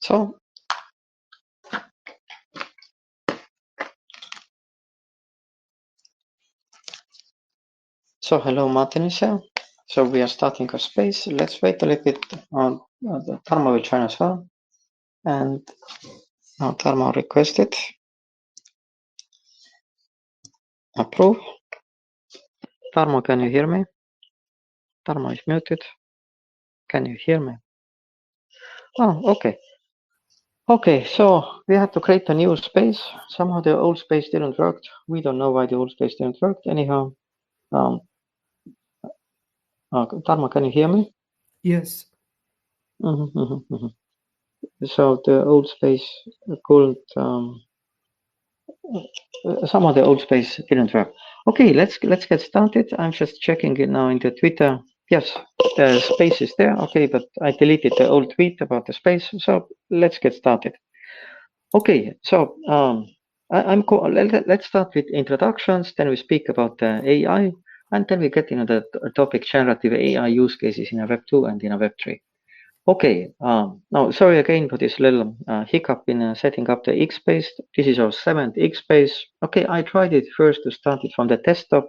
So hello, Martin is here. So we are starting a space. Let's wait a little bit. Tarmo will join as well. And now Tarmo requested. Approve. Tarmo, can you hear me? Tarmo is muted. Can you hear me? Oh, okay. Okay, so we had to create a new space. Somehow the old space didn't work. We don't know why the old space didn't work. Anyhow, Tarmo, can you hear me? Yes. So the old space couldn't. Somehow the old space didn't work. Okay, let's get started. I'm just checking it now into Twitter. Yes, the space is there. Okay, but I deleted the old tweet about the space. So let's get started. Okay, so let's start with introductions. Then we speak about the AI, and then we get into the topic generative AI use cases in a Web2 and in a Web3. Okay, now sorry again for this little hiccup in setting up the X-Space. This is our 7th X-Space. Okay, I tried it first to start it from the desktop,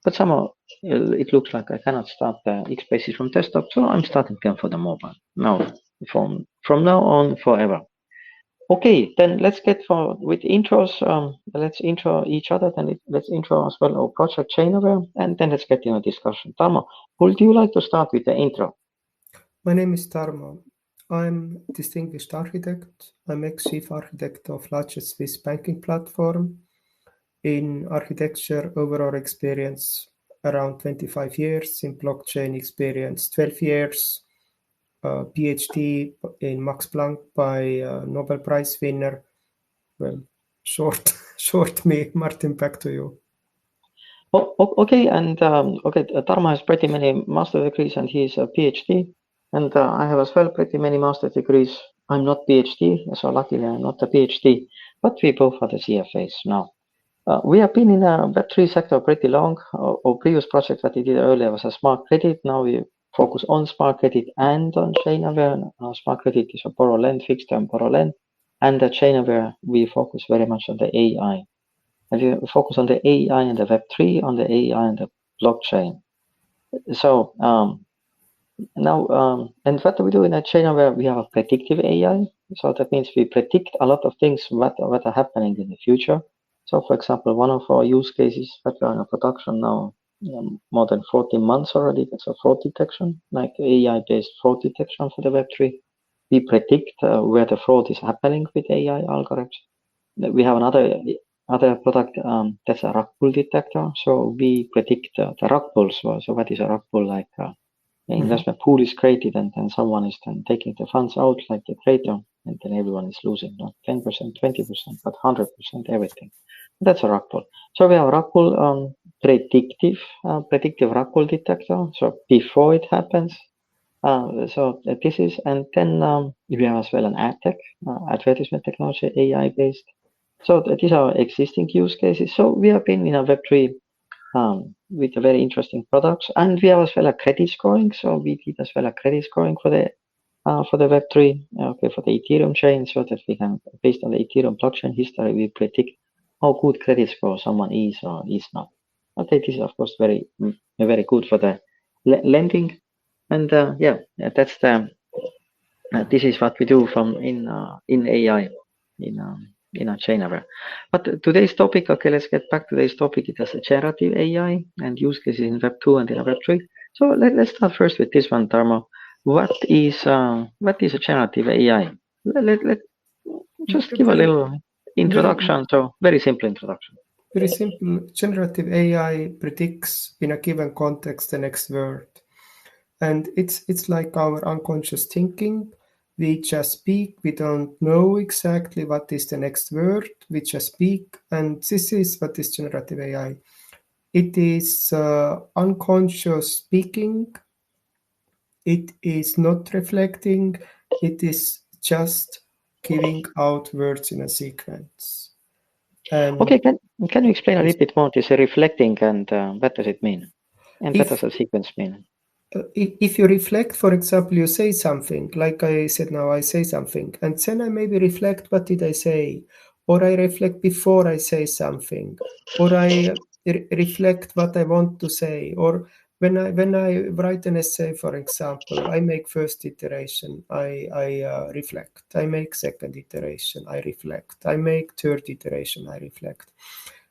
but somehow it looks like I cannot start the X-Spaces from desktop, so I'm starting them for the mobile. Now, from now on, forever. Okay, then let's get with intros. Let's intro each other, then let's intro as well our project ChainAware, and then let's get in a discussion. Tarmo, would you like to start with the intro? My name is Tarmo. I'm distinguished architect. I'm ex-chief architect of largest Swiss banking platform. In architecture, overall experience around 25 years. In blockchain experience, 12 years. PhD in Max Planck by Nobel Prize winner. Well, short me, Martin, back to you. Oh, okay, and okay, Tarmo has pretty many master degrees and he's a PhD, and I have as well pretty many master degrees. I'm not PhD, so luckily I'm not a PhD, but we both are the CFAs now. We have been in a Web3 sector pretty long. Our previous project that we did earlier was a smart credit. Now we focus on smart credit and on ChainAware. Smart credit is a borrow lend, fixed term borrow lend, and at ChainAware we focus very much on the AI. And we focus on the AI and the Web3, on the AI and the blockchain. So now, and what do we do in a ChainAware? We have a predictive AI. So that means we predict a lot of things what are happening in the future. So for example, one of our use cases that we are in production now, more than 14 months already, that's a fraud detection, like AI-based fraud detection for the Web3. We predict where the fraud is happening with AI algorithms. We have another product that's a rug pull detector. So we predict the rug pulls. So what is a rug pull? Like the investment pool is created and then someone is then taking the funds out like the creator, and then everyone is losing not 10%, 20%, but 100% everything. That's a rug pull. So we have a rug pull predictive rug pull detector. So before it happens, so this is, and then we have as well an ad tech, advertisement technology, AI based. So these are existing use cases. So we have been in a Web3 with a very interesting products, and we have as well a credit scoring. So we did as well a credit scoring for the Web3, okay, for the Ethereum chain, so that we can, based on the Ethereum blockchain history, we predict how good credit score someone is or is not. Okay, this is of course very good for the lending, and yeah, that's the this is what we do from in AI in a ChainAware. But today's topic, okay, let's get back to today's topic. It is a generative AI and use cases in Web2 and in Web3. So let's start first with this one, Tarmo. What is a generative AI? Let just give a little introduction. So very simple introduction. Very simple. Generative AI predicts in a given context the next word. And it's like our unconscious thinking. We just speak, we don't know exactly what is the next word, we just speak, and this is what is generative AI. It is unconscious speaking, it is not reflecting, it is just giving out words in a sequence. Okay, can you explain a little bit more this reflecting and what does it mean? And what does a sequence mean? if you reflect, for example, you say something, like I said now, I say something, and then I maybe reflect, what did I say? Or I reflect before I say something, or I reflect what I want to say, or when I write an essay, for example, I make first iteration, I reflect. I make second iteration, I reflect. I make third iteration, I reflect.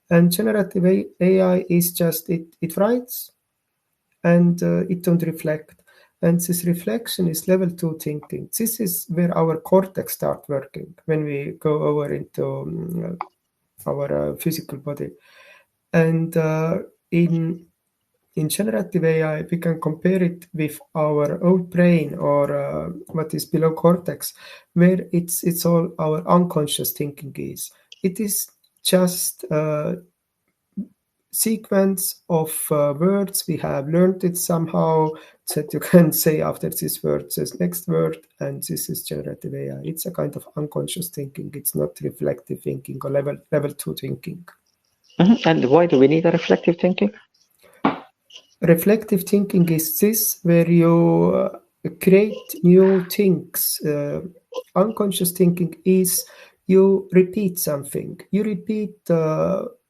And generative AI is just it writes and it don't reflect. And this reflection is level 2 thinking. This is where our cortex start working when we go over into our physical body. And in generative AI, we can compare it with our old brain or what is below cortex, where it's all our unconscious thinking is. It is just sequence of words. We have learned it somehow that you can say after this word says next word, and this is generative AI. It's a kind of unconscious thinking. It's not reflective thinking or level 2 thinking. And why do we need a reflective thinking? Reflective thinking is this, where you create new things. Unconscious thinking is you repeat something. You repeat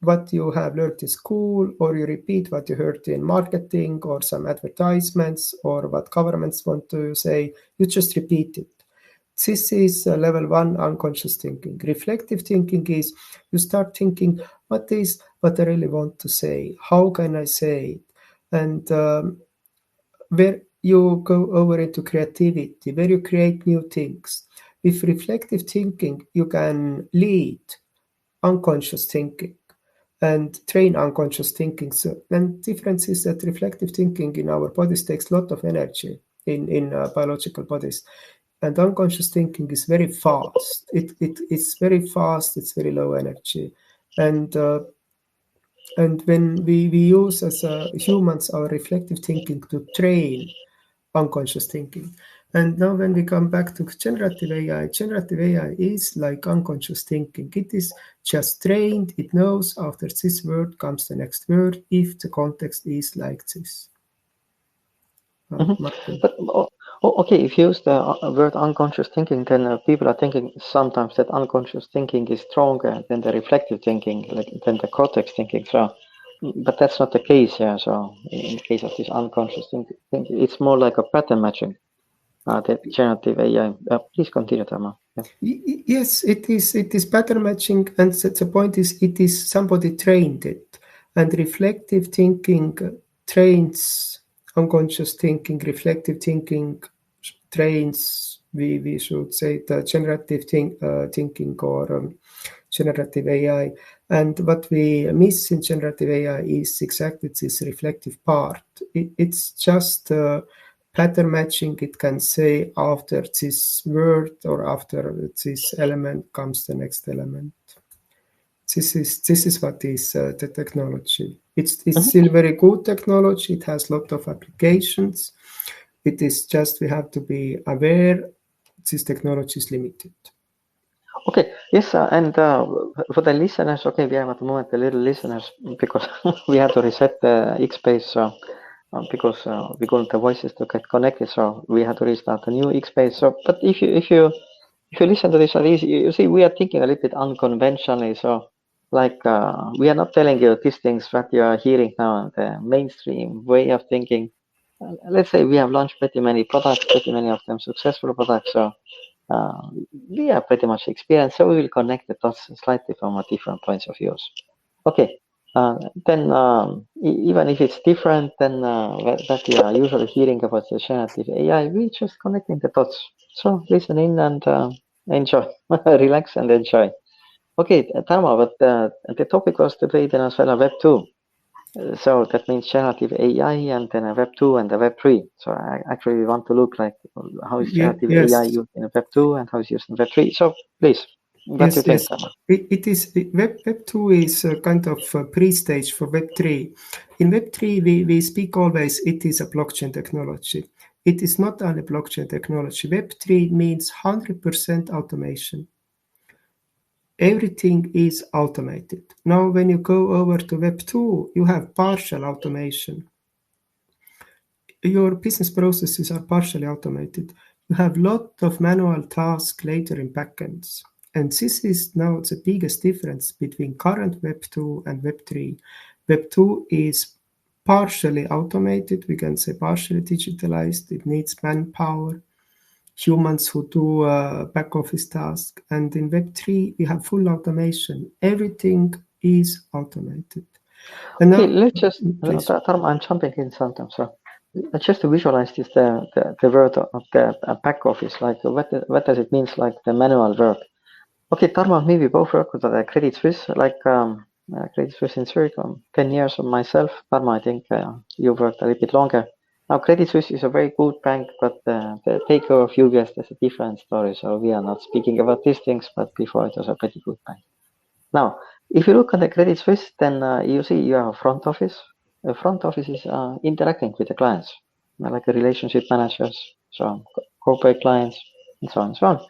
what you have learned in school, or you repeat what you heard in marketing or some advertisements, or what governments want to say. You just repeat it. This is level 1 unconscious thinking. Reflective thinking is you start thinking, what is what I really want to say? How can I say it? And where you go over into creativity, where you create new things. With reflective thinking, you can lead unconscious thinking and train unconscious thinking. So, and difference is that reflective thinking in our bodies takes a lot of energy in biological bodies. And unconscious thinking is very fast. It's very fast, it's very low energy. And when we use as humans our reflective thinking to train unconscious thinking. And now when we come back to generative AI is like unconscious thinking. It is just trained. It knows after this word comes the next word if the context is like this. Martin. But okay, if you use the word unconscious thinking, then people are thinking sometimes that unconscious thinking is stronger than the reflective thinking, like than the cortex thinking. So, but that's not the case. Yeah. So in the case of this unconscious thinking, it's more like a pattern matching. The generative AI. Please continue, Tarmo. Yeah. Yes, it is. It is pattern matching, and the point is, it is somebody trained it, and reflective thinking trains unconscious thinking. Reflective thinking trains, we should say, the generative thinking or generative AI. And what we miss in generative AI is exactly this reflective part. It's just pattern matching. It can say after this word or after this element comes the next element. This is what is the technology. It's still very good technology. It has a lot of applications. It is just we have to be aware this technology is limited. Okay, yes, and for the listeners, okay, we have at the moment a little listeners because we had to reset the X-Space because we couldn't the voices to get connected, so we had to restart a new X-Space. So, but if you listen to this, at least you see we are thinking a little bit unconventionally. So, like we are not telling you these things that you are hearing now, the mainstream way of thinking. Let's say we have launched pretty many products, pretty many of them successful products. So uh, we are pretty much experienced, so we will connect the dots slightly from a different points of views. Okay, then even if it's different than that we are usually hearing about the generative AI, we just connecting the dots. So listen in and enjoy, relax and enjoy. Okay, Tarmo, but the topic was today then as well a Web 2. So that means generative AI and then a Web 2 and a Web 3. So actually we want to look like how is generative AI Yes. used in Web 2 and how is used in Web 3. So please, what do you think, Tama? It is Web 2 is a kind of a pre-stage for Web 3. In Web 3, we speak always it is a blockchain technology. It is not only blockchain technology. Web 3 means 100% automation. Everything is automated. Now, when you go over to Web 2, you have partial automation. your business processes are partially automated. You have a lot of manual tasks later in backends. And this is now the biggest difference between current Web2 and Web3. Web2 is partially automated, we can say partially digitalized. It needs manpower, humans who do back office tasks. And in Web3, we have full automation. Everything is automated. And Okay, now, let's just, please. Tarmo, I'm jumping in sometimes. So just to visualize this, the word of the back office, like what does it mean, like the manual work? Okay, Tarmo and me, we both work with Credit Suisse, like Credit Suisse in Zurich, 10 years of myself. Tarmo, I think you worked a little bit longer. Now, Credit Suisse is a very good bank, but the takeover of UBS is a different story. So we are not speaking about these things, but before it was a pretty good bank. Now, if you look at the Credit Suisse, then you see you have a front office. The front office is interacting with the clients, like a relationship managers, so corporate clients, and so on and so on.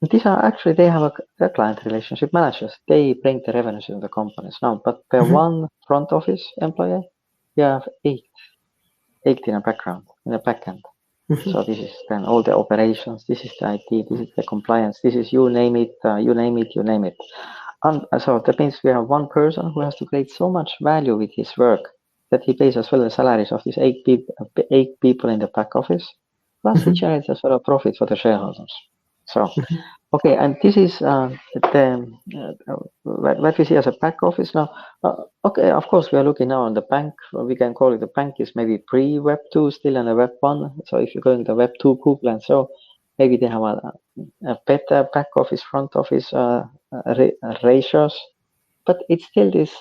These are actually, they have a client relationship managers. They bring the revenues in the companies now, but per one front office employee, you have eight in a background, in the backend. So this is then all the operations, this is the IT, this is the compliance, this is you name it, you name it, you name it. And so that means we have one person who has to create so much value with his work that he pays as well the salaries of these eight people in the back office, plus he generates as well a profit for the shareholders. So, okay, and this is what we see as a back office now. Okay, of course, we are looking now on the bank. We can call it the bank is maybe pre-Web 2, still in the Web 1. So if you're going to Web 2 Google and so, maybe they have a better back office, front office ratios. But it's still this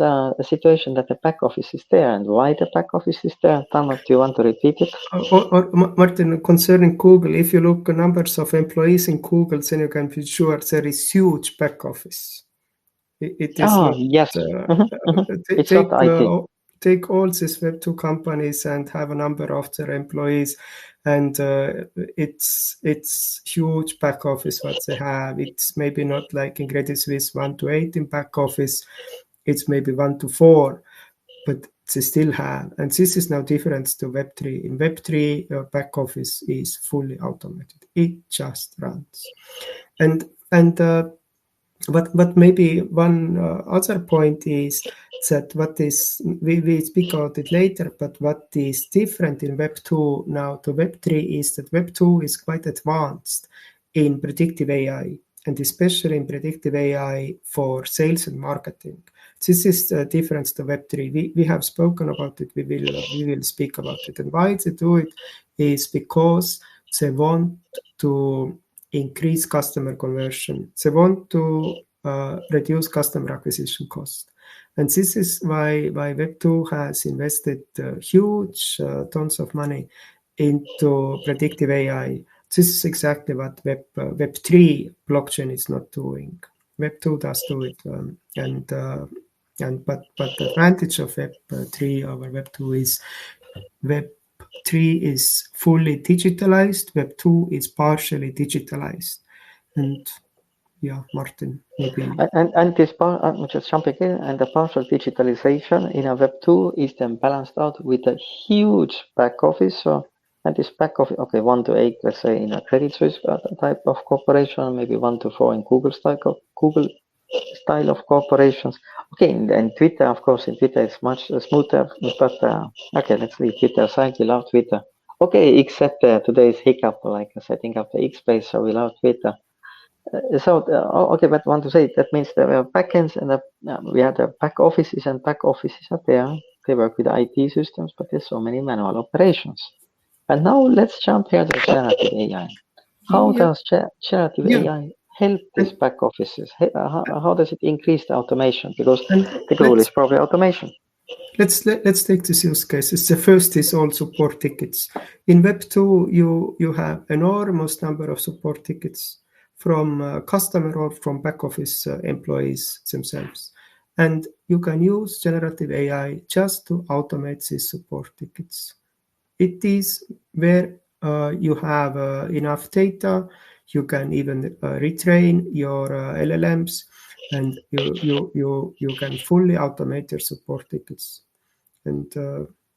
situation that the back office is there. And why the back office is there? Tarmo, do you want to repeat it? Or Martin, concerning Google, if you look at numbers of employees in Google, then you can be sure there is huge back office. It is not. Yes. It's not IT. Take all these Web2 companies and have a number of their employees, and it's huge back office what they have. It's maybe not like in Credit Suisse 1 to 8 in back office. It's maybe 1 to 4, but they still have. And this is now different to Web3. In Web3, your back office is fully automated. It just runs. And what maybe one other point is that what is, we speak about it later, but what is different in Web2 now to Web3 is that Web2 is quite advanced in predictive AI, and especially in predictive AI for sales and marketing. This is the difference to Web3. We have spoken about it. We will speak about it. And why they do it is because they want to increase customer conversion. They want to reduce customer acquisition cost. And this is why Web2 has invested huge tons of money into predictive AI. This is exactly what Web3 blockchain is not doing. Web2 does do it, but the advantage of Web3 over Web2 is Web3 is fully digitalized, Web2 is partially digitalized. And yeah, Martin, maybe. And this part, I'm just jumping in, and the partial digitalization in a Web2 is then balanced out with a huge back office. So, and this back office, okay, 1 to 8, let's say in a Credit Suisse type of corporation, maybe 1 to 4 in Google style of corporations. Okay, and Twitter, of course, in Twitter it's much smoother, but okay, let's leave Twitter aside. We love Twitter. Okay, except today's hiccup, like setting up the X space, so we love Twitter. Okay, but I want to say that means there were backends and we had the back offices, and back offices are there. They work with IT systems, but there's so many manual operations. And now let's jump here to generative AI. How does generative AI help these back offices? How does it increase the automation? Because the goal is probably automation. Let's take these use cases. The first is all support tickets. In Web2, you have enormous number of support tickets from customer or from back office employees themselves. And you can use generative AI just to automate these support tickets. It is where you have enough data. You can even retrain your LLMs, and you can fully automate your support tickets. And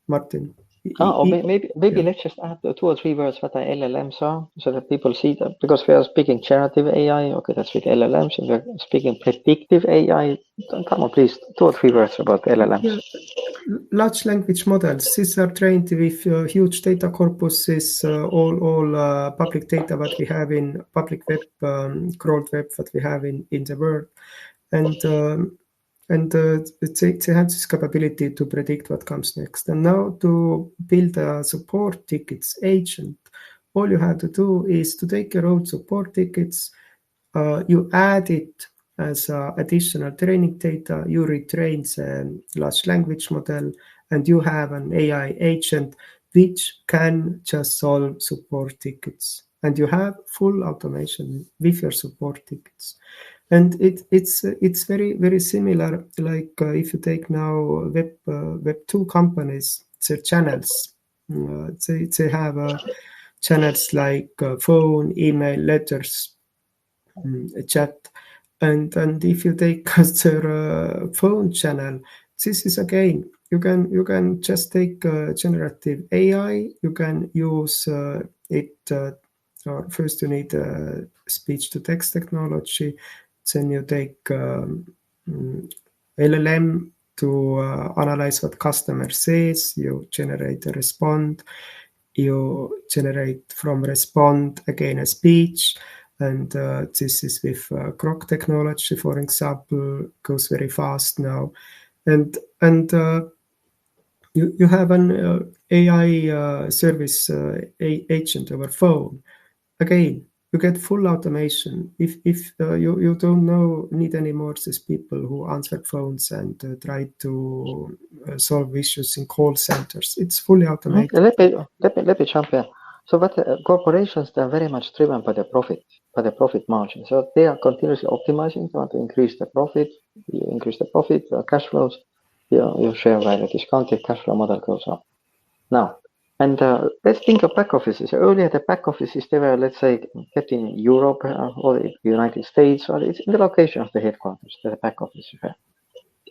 Martin. Maybe let's just add 2 or 3 words what the LLMs are, so that people see that, because we are speaking generative AI, okay, that's with LLMs, and we're speaking predictive AI. Come on, please, 2 or 3 words about LLMs. Yeah. Large language models, these are trained with huge data corpuses, all public data that we have in public web, crawled web that we have in the world. And they have this capability to predict what comes next. And now to build a support tickets agent, all you have to do is to take your old support tickets, you add it as additional training data, you retrain the large language model, and you have an AI agent which can just solve support tickets. And you have full automation with your support tickets. And it's very, very similar, like if you take now Web2 companies, their channels, they have channels like phone, email, letters, chat, and if you take their phone channel, this is again, you can just take generative AI, you can use it, or first you need speech to text technology, then you take LLM to analyze what customer says, you generate a response, you generate from respond again a speech, and this is with Grok technology, for example, goes very fast now, and you have an AI service agent over phone. Again, you get full automation. If you don't need any more these people who answer phones and try to solve issues in call centers. It's fully automated. Let me jump in. So what corporations, they're very much driven by the profit margin. So they are continuously optimizing. They want to increase the profit. You increase the profit, cash flows. Your share value discounted cash flow model goes up. Now, and let's think of back offices. Earlier, the back offices, they were, let's say, kept in Europe or the United States, or it's in the location of the headquarters, the back office.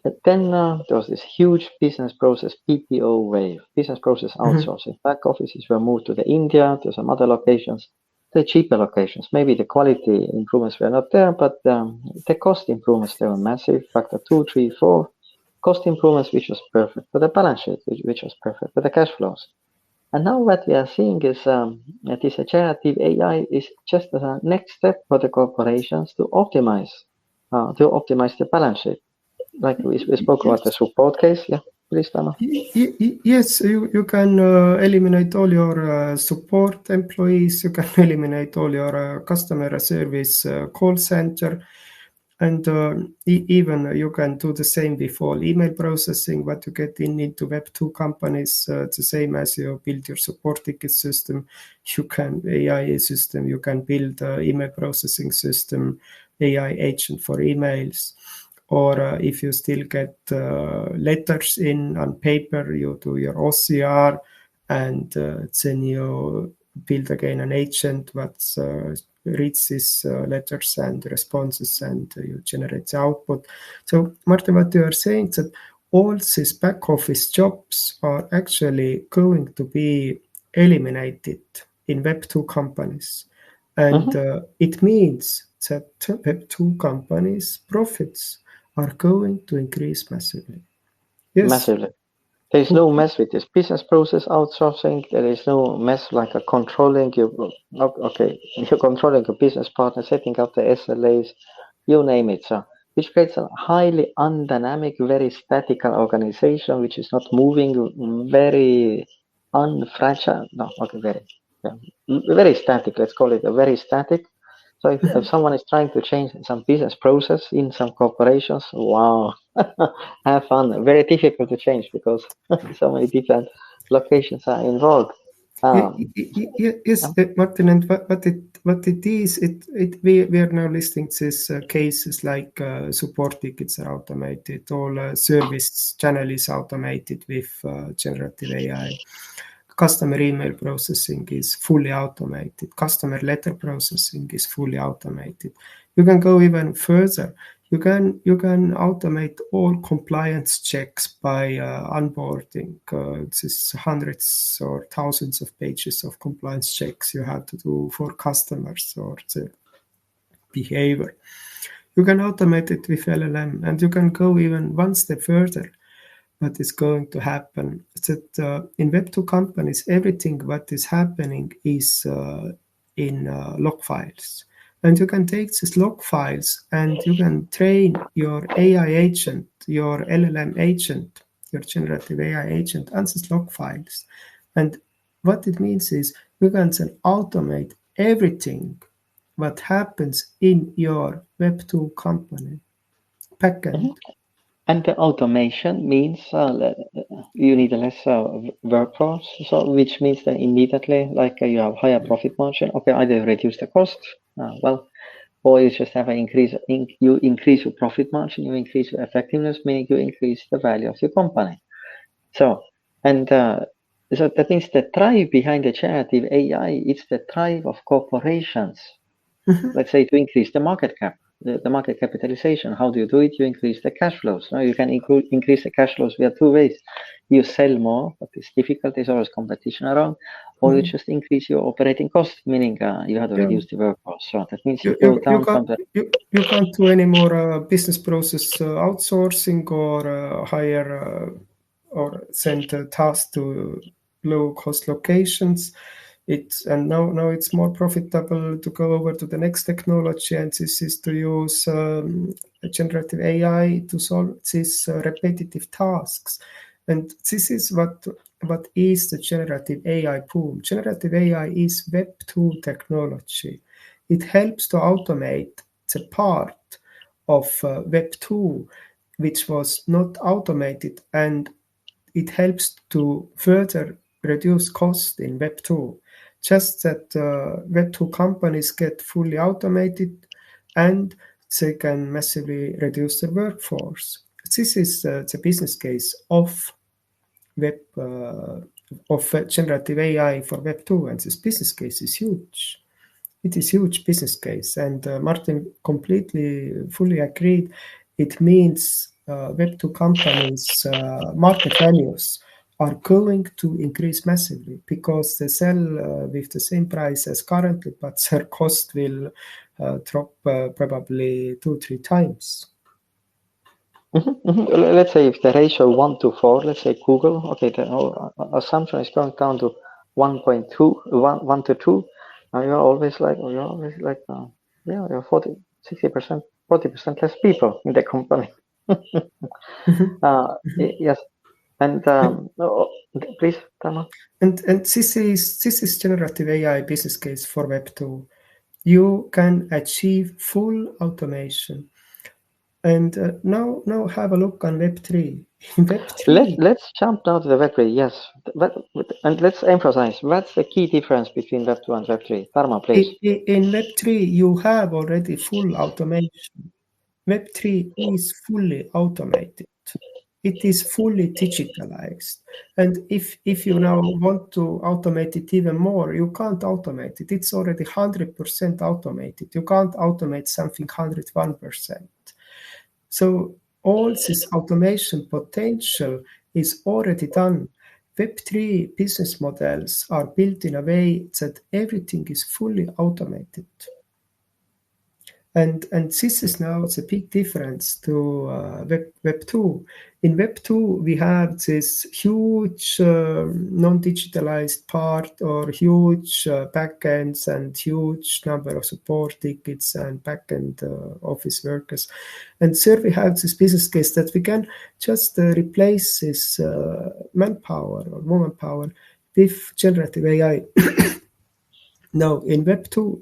And then there was this huge business process BPO wave, business process outsourcing. Back offices were moved to the India, to some other locations, the cheaper locations. Maybe the quality improvements were not there, but the cost improvements, they were massive, factor 2, 3, 4. Cost improvements, which was perfect for the balance sheet, which was perfect for the cash flows. And now what we are seeing is that this generative AI is just a next step for the corporations to optimize the balance sheet. Like we spoke about the support case. Yeah, please, Tarmo. Yes, you can eliminate all your support employees. You can eliminate all your customer service call center. And even you can do the same with all email processing, what you get into Web2 companies, the same as you build your support ticket system, you can AI system, you can build email processing system, AI agent for emails. Or if you still get letters in on paper, you do your OCR, and then you build again an agent that reads these letters and responses, and you generate the output. So, Martin, what you are saying is that all these back office jobs are actually going to be eliminated in Web2 companies. And it means that Web2 companies' profits are going to increase massively. Yes. Massively. There is no mess with this business process outsourcing. There is no mess like controlling your, okay, you're controlling your business partner, setting up the SLAs, you name it. So, which creates a highly undynamic, very static organization, which is not moving, very unfragile. No, okay, very static. Let's call it a very static. So if someone is trying to change some business process in some corporations, wow, have fun. Very difficult to change because so many different locations are involved. Yes, Martin, and what it is, we are now listing these cases like support tickets are automated, all service channel is automated with generative AI. Customer email processing is fully automated. Customer letter processing is fully automated. You can go even further. You can automate all compliance checks by onboarding. This is hundreds or thousands of pages of compliance checks you have to do for customers or the behavior. You can automate it with LLM, and you can go even one step further. What is going to happen is that in Web2 companies, everything what is happening is in log files. And you can take these log files and you can train your AI agent, your LLM agent, your generative AI agent on these log files. And what it means is you can then automate everything what happens in your Web2 company backend. And the automation means you need less workforce, so which means that immediately, like you have higher profit margin. Okay, either reduce the cost, or you just have an increase. You increase your profit margin, you increase your effectiveness, meaning you increase the value of your company. So, and so that means the drive behind the generative AI, it's the drive of corporations. Let's say to increase the market cap, the market capitalization. How do you do it? You increase the cash flows. No? You can increase the cash flows via two ways. You sell more, but it's difficult. There's always competition around. Or you just increase your operating cost, meaning you have to reduce the workforce. So that means you go down from the... You can't do any more business process outsourcing or hire or send tasks to low-cost locations. Now it's more profitable to go over to the next technology, and this is to use generative AI to solve these repetitive tasks. And this is what is the generative AI boom. Generative AI is Web2 technology. It helps to automate the part of Web2 which was not automated, and it helps to further reduce cost in Web2. Just that Web2 companies get fully automated and they can massively reduce their workforce. This is the business case of generative AI for Web2, and this business case is huge. It is huge business case, and Martin fully agreed. It means Web2 companies' market values are going to increase massively because they sell with the same price as currently, but their cost will drop probably 2-3 times. Let's say if the ratio 1 to 4, let's say Google, okay, the assumption is going down to 1 to 2. You're always like, you're 40, 60%, 40% less people in the company. Yes. And please, Tarmo. And this is generative AI business case for Web2. You can achieve full automation. And now have a look on Web3. In Web3, let's jump now to the Web3. Yes, and let's emphasize what's the key difference between Web2 and Web3. Tarmo, please. In Web3, you have already full automation. Web3 is fully automated. It is fully digitalized. And if you now want to automate it even more, you can't automate it. It's already 100% automated. You can't automate something 101%. So all this automation potential is already done. Web3 business models are built in a way that everything is fully automated. And this is now the big difference to Web2. In Web2, we have this huge non-digitalized part or huge backends and huge number of support tickets and backend office workers. And there we have this business case that we can just replace this manpower or womanpower with generative AI. Now, in Web2,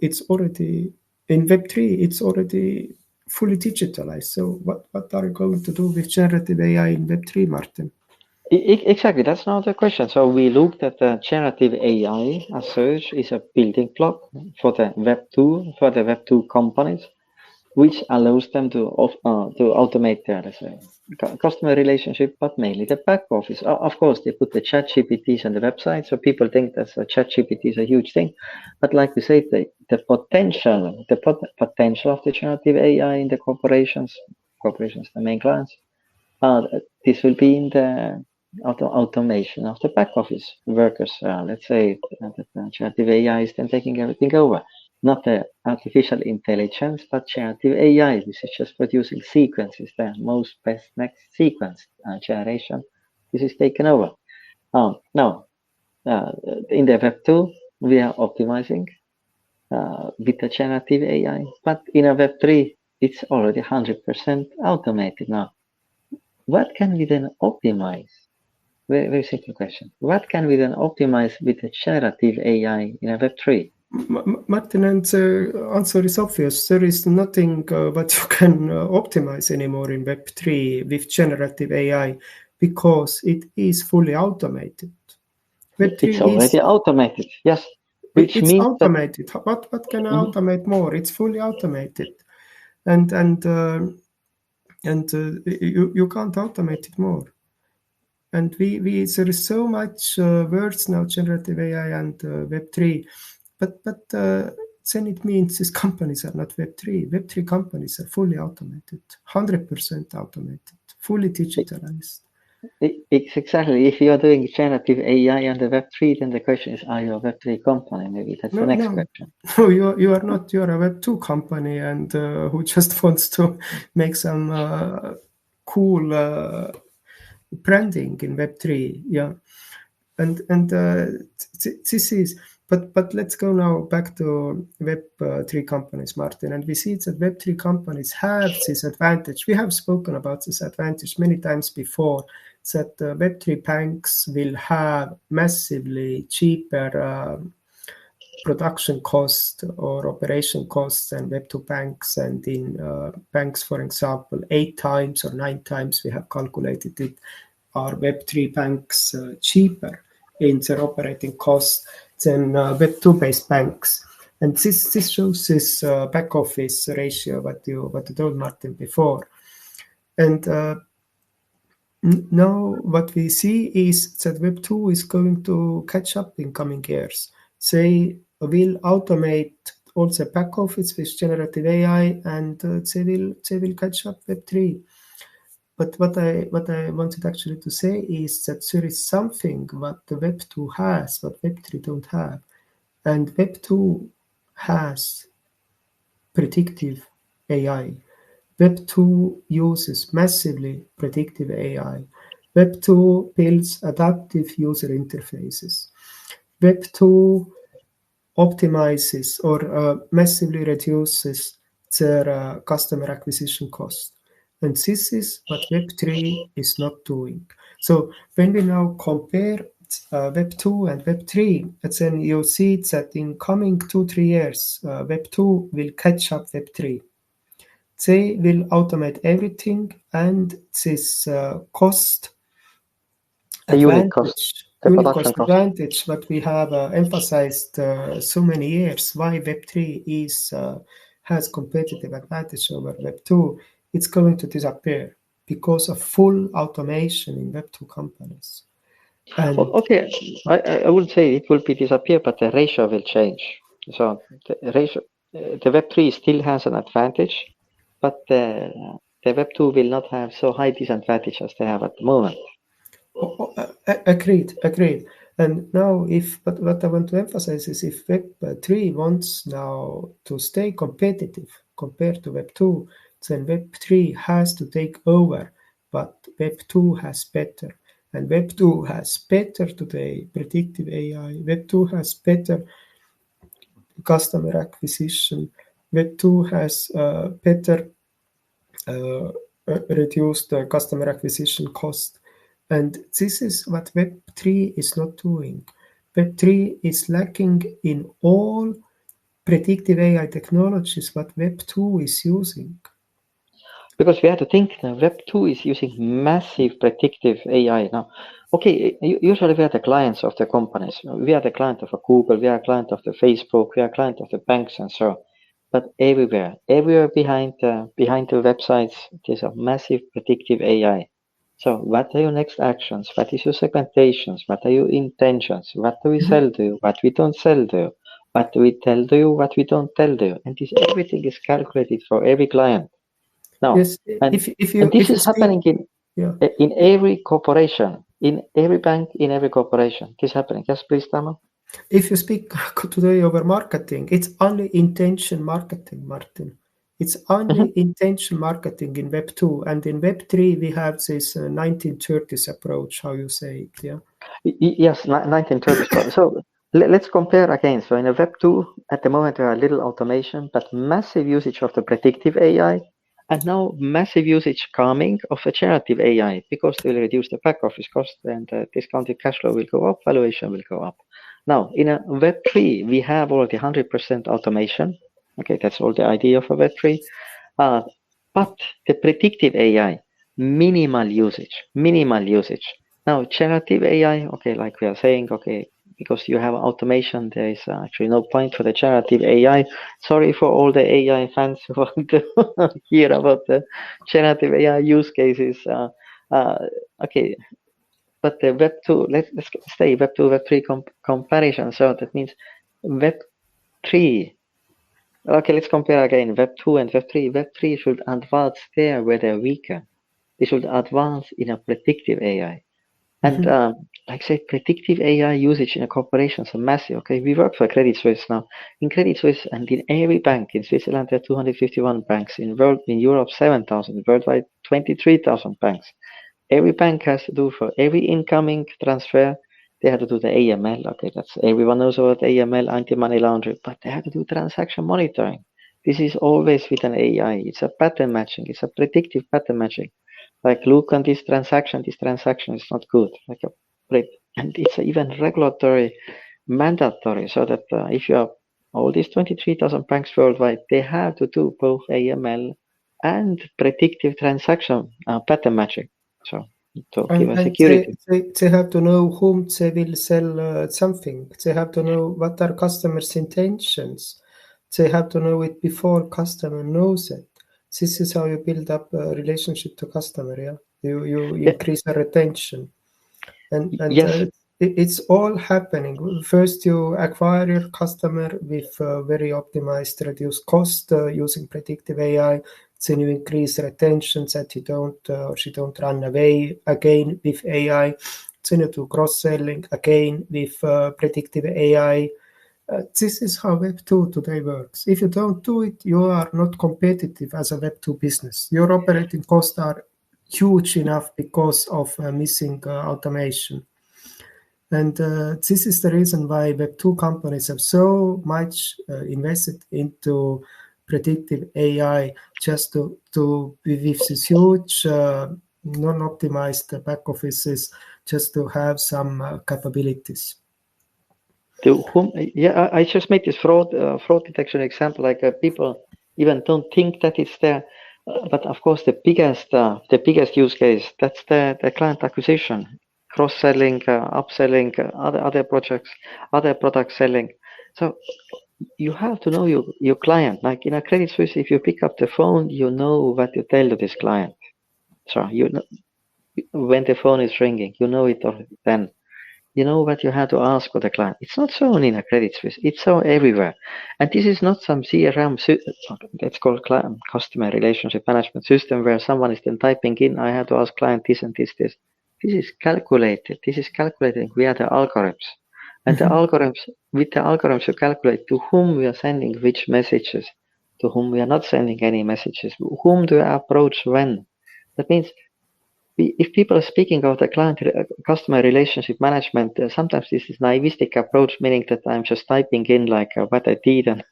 in Web3, it's already fully digitalized. So what are you going to do with generative AI in Web3, Martin? Exactly, that's not the question. So we looked at the generative AI as such is a building block for the Web2 companies, which allows them to automate their customer relationship, but mainly the back office. Of course, they put the chat GPTs on the website, so people think that chat GPT is a huge thing. But like we say, the potential of the generative AI in the corporations corporations, the main clients. This will be in the automation of the back office workers. Let's say that generative AI is then taking everything over. Not the artificial intelligence, but generative AI. This is just producing sequences, the most best next sequence generation. This is taken over. Now, in the Web2, we are optimizing with the generative AI, but in a Web3, it's already 100% automated now. What can we then optimize? Very, very simple question. What can we then optimize with the generative AI in a Web3? Martin, and the answer is obvious. There is nothing what you can optimize anymore in Web3 with generative AI because it is fully automated. Web3 it's already automated, yes. Which it's means automated. What can I automate more? It's fully automated, and you can't automate it more. And we there is so much words now, generative AI and Web3, but then it means these companies are not Web3. Web3 companies are fully automated, 100% automated, fully digitalized. It's exactly. If you are doing generative AI on the Web3, then the question is, are you a Web3 company? Maybe that's the next question. No, you are not. You are a Web2 company and who just wants to make some cool branding in Web3. Yeah, and this is. But let's go now back to Web3 companies, Martin. And we see that Web3 companies have this advantage. We have spoken about this advantage many times before, that Web3 banks will have massively cheaper production cost or operation costs than Web2 banks. And in banks, for example, 8 times or 9 times, we have calculated it, are Web3 banks cheaper in their operating costs than Web2-based banks. And this shows this back office ratio, what you told Martin before. And now what we see is that Web2 is going to catch up in coming years. They will automate all the back office with generative AI, and they will catch up Web3. But what I wanted actually to say is that there is something what the Web2 has, what Web3 don't have. And Web2 has predictive AI. Web2 uses massively predictive AI. Web2 builds adaptive user interfaces. Web2 optimizes or massively reduces their customer acquisition cost. And this is what Web3 is not doing. So when we now compare Web2 and Web3, then you see that in coming 2-3 years, Web2 will catch up Web3. They will automate everything, and this cost advantage, unit cost advantage, what we have emphasized so many years, why Web3 has competitive advantage over Web2, it's going to disappear because of full automation in Web2 companies. And okay, I would say it will be disappear, but the ratio will change. So the ratio, the Web3 still has an advantage, but the Web2 will not have so high disadvantage as they have at the moment. Agreed. And now, but what I want to emphasize is if Web3 wants now to stay competitive compared to Web2, then Web3 has to take over, but Web2 has better. And Web2 has better today predictive AI. Web2 has better customer acquisition. Web2 has better reduced customer acquisition cost. And this is what Web3 is not doing. Web3 is lacking in all predictive AI technologies what Web2 is using. Because we have to think now, Web2 is using massive predictive AI now. Okay, usually we are the clients of the companies. We are the client of a Google, we are a client of the Facebook, we are a client of the banks and so on. But everywhere behind the websites, there's a massive predictive AI. So what are your next actions? What is your segmentations? What are your intentions? What do we sell to you? What we don't sell to you? What do we tell to you? What we don't tell to you? And this everything is calculated for every client. Now, Yes, and if this you is speak, happening yeah. in every corporation, in every bank, in every corporation. This is happening. Yes, please, Tarmo. If you speak today over marketing, it's only intention marketing, Martin. It's only intention marketing in Web2, and in Web3 we have this 1930s approach, how you say it, yeah. Yes, 1930s. So let's compare again. So in a Web 2, at the moment, there are little automation, but massive usage of the predictive AI, and now massive usage coming of a generative AI because they will reduce the back office cost and discounted cash flow will go up, valuation will go up. Now, in a Web 3, we have already 100% automation. Okay, that's all the idea of a Web 3. But the predictive AI, minimal usage, minimal usage. Now, generative AI, okay, like we are saying, okay, because you have automation, there is actually no point for the generative AI. Sorry for all the AI fans who want to hear about the generative AI use cases. Uh, okay, but the Web 2, let's stay Web 2, Web 3 comparison. So that means Web 3. Okay, let's compare again Web 2 and Web 3. Web 3 should advance there where they're weaker. They should advance in a predictive AI. And like I said, predictive AI usage in a corporation is massive. Okay, we work for Credit Suisse now. In Credit Suisse and in every bank in Switzerland, there are 251 banks. In Europe, 7,000. Worldwide, 23,000 banks. Every bank has to do for every incoming transfer. They have to do the AML. Okay, that's everyone knows about AML, anti-money laundering, but they have to do transaction monitoring. This is always with an AI. It's a pattern matching. It's a predictive pattern matching. Like, look on this transaction is not good. And it's even regulatory mandatory, so that if you have all these 23,000 banks worldwide, they have to do both AML and predictive transaction pattern matching. So to give a And security. they have to know whom they will sell something. They have to know what are customers' intentions. They have to know it before customer knows it. This is how you build up a relationship to customer. Yeah, you Yeah, increase the retention, and yes, it's all happening. First, you acquire your customer with very optimized, reduced cost using predictive AI. Then you increase retention that he don't or she don't run away again with AI. Then you do cross-selling again with predictive AI. This is how Web2 today works. If you don't do it, you are not competitive as a Web2 business. Your operating costs are huge enough because of missing automation. And this is the reason why Web2 companies have so much invested into predictive AI, just to be with these huge non-optimized back offices, just to have some capabilities. to whom? Yeah, I just made this fraud detection example. Like people even don't think that it's there. But of course, the biggest use case, that's the client acquisition, cross-selling, upselling, other projects, other product selling. So you have to know your client. Like in a Credit Suisse, if you pick up the phone, you know what to tell to this client. So you know when the phone is ringing, you know it then. You know what you have to ask for the client. It's not so in a Credit Suisse. It's so everywhere. And this is not some CRM, that's called customer relationship management system, where someone is then typing in, I have to ask client this and this, this. This is calculated. This is calculating via the algorithms. And with the algorithms, you calculate to whom we are sending which messages, to whom we are not sending any messages, whom do we approach when. That means if people are speaking of the customer relationship management, sometimes this is naivistic approach, meaning that I'm just typing in like what I did and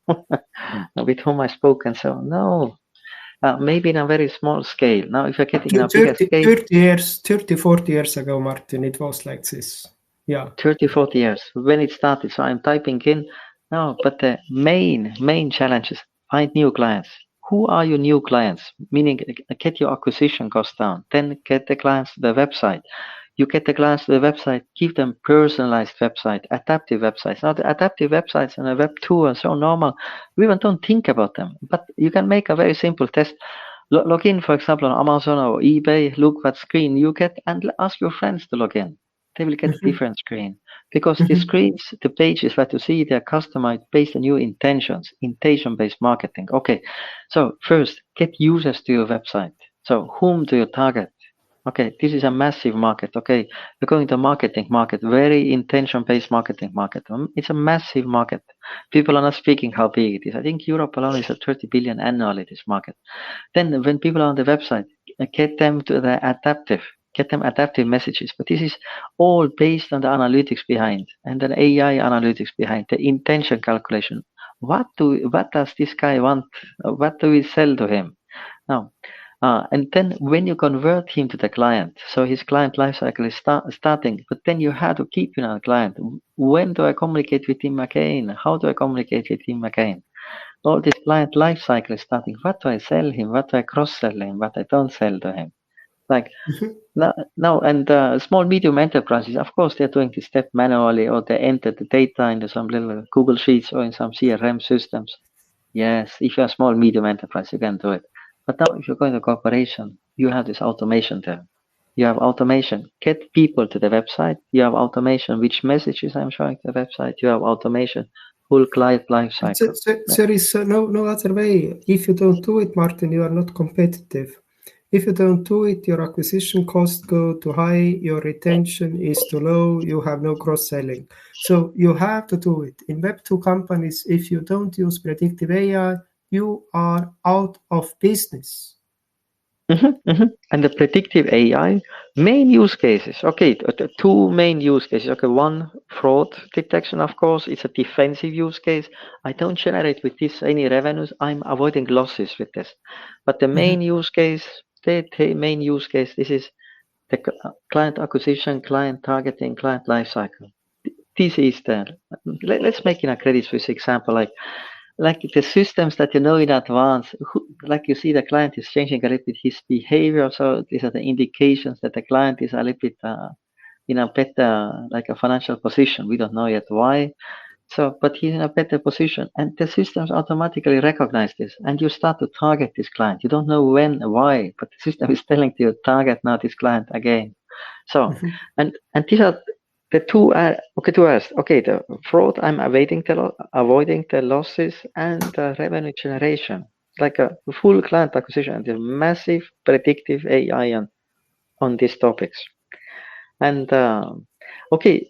with whom I spoke and so on. No, maybe in a very small scale. Now, if you're getting in a bigger scale, 40 years ago, Martin, it was like this. Yeah. 30, 40 years when it started. So I'm typing in now, but the main challenge is find new clients. Who are your new clients? Meaning get your acquisition cost down. Then get the clients to the website. You get the clients to the website, give them personalized website, adaptive websites. Now the adaptive websites and a Web 2 are so normal. We even don't think about them. But you can make a very simple test. Log in, for example, on Amazon or eBay, look what screen you get and ask your friends to log in. They will get a different screen. because the screens, the pages that you see, they're customized based on your intentions, intention-based marketing. Okay, so first, get users to your website. So whom do you target? Okay, this is a massive market. Okay, we're going to marketing market, very intention-based marketing market. It's a massive market. People are not speaking how big it is. I think Europe alone is at 30 billion annually, this market. Then when people are on the website, get them to the adaptive, get them adaptive messages. But this is all based on the analytics behind and then AI analytics behind the intention calculation. What does this guy want? What do we sell to him? Now, and then when you convert him to the client, so his client lifecycle is starting, but then you have to keep him a client. When do I communicate with him again? How do I communicate with him again? All this client lifecycle is starting. What do I sell him? What do I cross-sell him? What I don't sell to him? Like now, and small, medium enterprises, of course, they're doing this step manually, or they enter the data into some little Google Sheets or in some CRM systems. Yes, if you're a small, medium enterprise, you can do it. But now, if you're going to corporation, you have this automation there. You have automation. Get people to the website. You have automation. Which messages I'm showing to the website? You have automation. Full client life cycle. There is no other way. If you don't do it, Martin, you are not competitive. If you don't do it, your acquisition costs go too high, your retention is too low, you have no cross-selling. So you have to do it. In Web2 companies, if you don't use predictive AI, you are out of business. And the predictive AI main use cases. Okay, the two main use cases. Okay, one, fraud detection, of course. It's a defensive use case. I don't generate with this any revenues. I'm avoiding losses with this. But the main use case, the main use case, this is the client acquisition, client targeting, client lifecycle. This is the, let's make in a Credit Suisse example, like the systems that you know in advance, like you see the client is changing a little bit his behavior. So these are the indications that the client is a little bit in a better, like a financial position. We don't know yet why. So, but he's in a better position, and the systems automatically recognize this, and you start to target this client. You don't know when, why, but the system is telling you target now this client again. So, and these are the two areas. Okay, the fraud, I'm avoiding the losses, and the revenue generation, like a full client acquisition, and the massive predictive AI on these topics. And okay,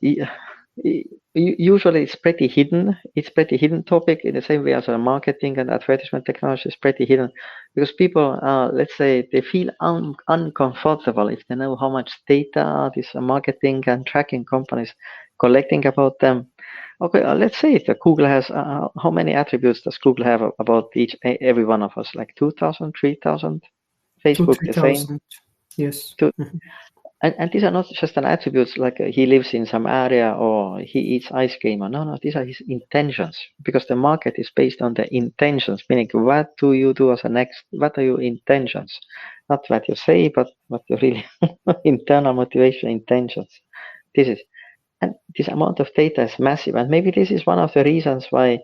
usually it's pretty hidden. It's pretty hidden topic in the same way as our marketing and advertisement technology is pretty hidden, because people, let's say, they feel uncomfortable if they know how much data these marketing and tracking companies collecting about them. Okay, let's say if Google has, how many attributes does Google have about every one of us? Like 2,000, 3,000? Facebook, the same? Yes. And these are not just an attributes like he lives in some area or he eats ice cream. Or no, these are his intentions, because the market is based on the intentions, meaning what do you do as a next, what are your intentions? Not what you say, but what you really, internal motivation, intentions. And this amount of data is massive. And maybe this is one of the reasons why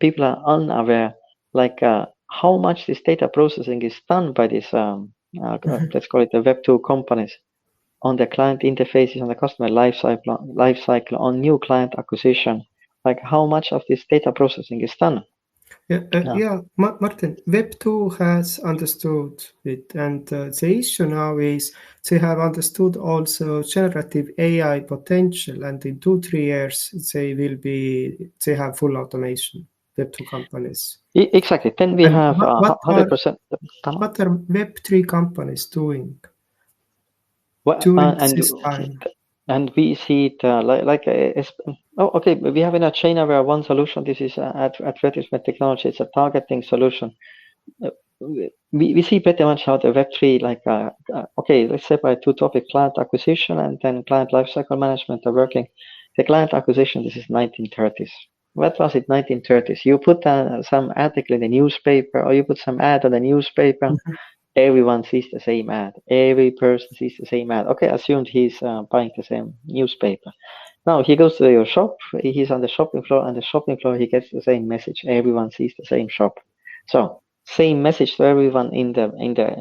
people are unaware, like how much this data processing is done by this, let's call it the Web2 companies, on the client interfaces, on the customer lifecycle, on new client acquisition, like how much of this data processing is done. Martin, Web2 has understood it, and the issue now is they have understood also generative AI potential, and in 2-3 years they have full automation. Web2 companies. Exactly. Then we have 100%. What are Web3 companies doing? And we see it okay, we have in a ChainAware one solution. This is advertisement technology. It's a targeting solution. We see pretty much how the Web3, like, okay, let's separate two topics, client acquisition and then client lifecycle management are working. The client acquisition, this is 1930s. What was it, 1930s? You put some article in the newspaper, or you put some ad on the newspaper. Everyone sees the same ad. Every person sees the same ad. Okay, assumed he's buying the same newspaper. Now he goes to your shop. He's on the shopping floor. On the shopping floor, he gets the same message. Everyone sees the same shop. So same message to everyone in the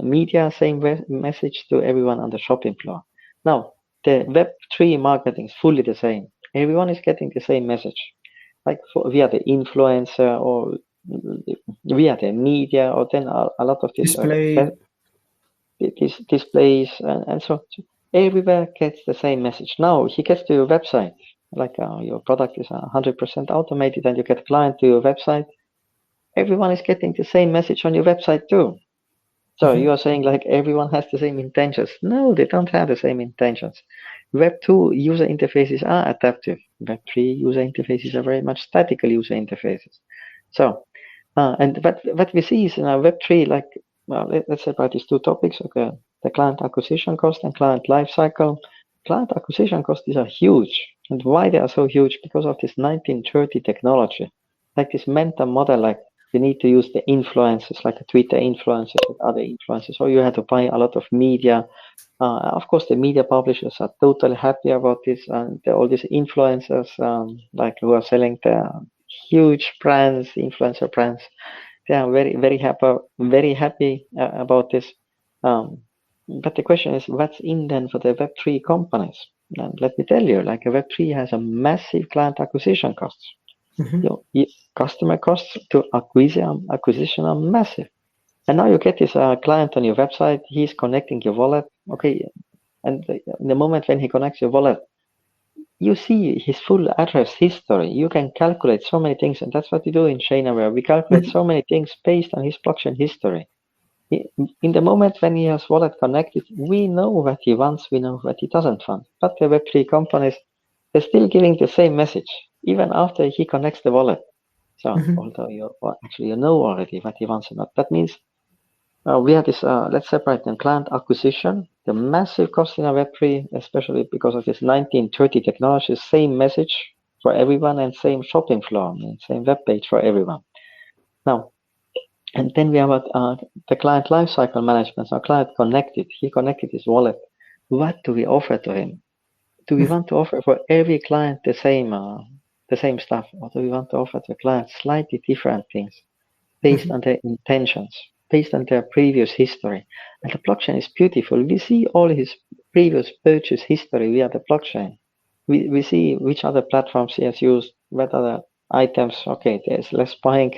media. Same message to everyone on the shopping floor. Now the Web3 marketing is fully the same. everyone is getting the same message, like via the influencer or via the media, or then a lot of this displays and so on. So everywhere gets the same message. Now he gets to your website, like your product is 100% automated, and you get a client to your website. Everyone is getting the same message on your website too. So you are saying like everyone has the same intentions. No, they don't have the same intentions. Web2 user interfaces are adaptive. Web3 user interfaces are very much statical user interfaces. So, and what we see is in our Web3, like, well, let's separate these two topics. Okay, the client acquisition cost and client lifecycle. Client acquisition costs are huge. And why they are so huge? Because of this 1930 technology, like this mental model, like you need to use the influencers, like a Twitter influencers with other influencers, or you had to buy a lot of media. Of course, the media publishers are totally happy about this, and all these influencers, like who are selling the huge brands, influencer brands, they are very happy about this. But the question is, what's in then for the Web3 companies? And let me tell you, like a Web3 has a massive client acquisition costs. Customer costs to acquisition are massive. And now you get this client on your website, he's connecting your wallet. Okay. And the moment when he connects your wallet, you see his full address history. You can calculate so many things. And that's what we do in ChainAware. We calculate so many things based on his blockchain history. In the moment when he has wallet connected, we know what he wants, we know what he doesn't want. But the Web3 companies, they're still giving the same message, even after he connects the wallet. So although you know already what he wants or not, that means we have this, let's separate them, client acquisition, the massive cost in a Web3, especially because of this 1930 technology, same message for everyone and same shopping floor, same web page for everyone. Now, and then we have the client lifecycle management. So client connected, he connected his wallet. What do we offer to him? Do we want to offer for every client the same stuff, or do we want to offer to the client slightly different things based on their intentions, based on their previous history? And the blockchain is beautiful. We see all his previous purchase history via the blockchain. We see which other platforms he has used, what other items. Okay, there's less buying,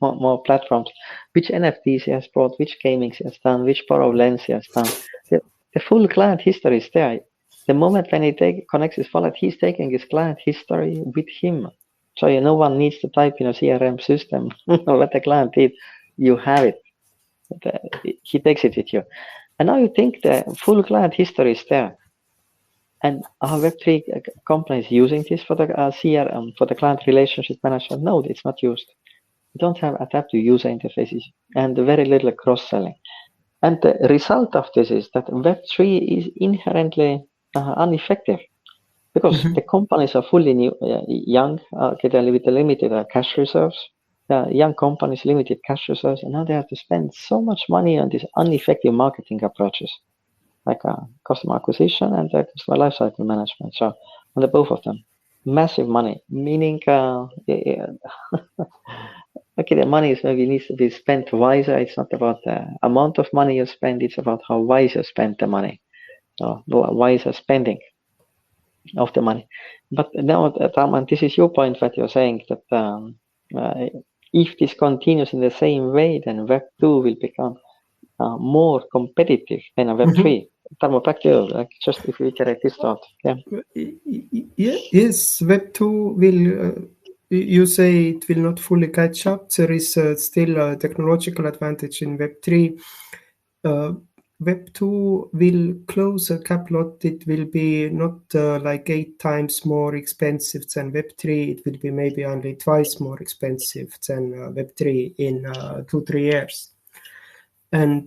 more platforms. Which NFTs he has bought, which gaming he has done, which borrow lens he has done. The full client history is there. The moment when he connects his wallet, he's taking his client history with him. So no one needs to type in a CRM system what the client did. You have it. He takes it with you. And now you think the full client history is there. And are Web3 companies using this for the CRM, for the client relationship management? No, it's not used. We don't have adaptive user interfaces and very little cross-selling. And the result of this is that Web3 is inherently ineffective because the companies are fully young, with limited cash reserves. Young companies, limited cash reserves, and now they have to spend so much money on these ineffective marketing approaches, like customer acquisition and customer lifecycle management. So on the both of them, massive money, meaning okay, the money is maybe needs to be spent wiser. It's not about the amount of money you spend, it's about how wise you spend the money, or wiser spending of the money. But now, Tarmo, this is your point that you're saying that if this continues in the same way, then Web2 will become more competitive than a Web3. Tarmo, back to you. Like, just if we iterate this thought. Yeah. Yes, Web2 will. You say it will not fully catch up. There is still a technological advantage in Web3. Web2 will close a cap lot. It will be not like 8 times more expensive than Web3. It will be maybe only twice more expensive than Web3 in 2-3 years. And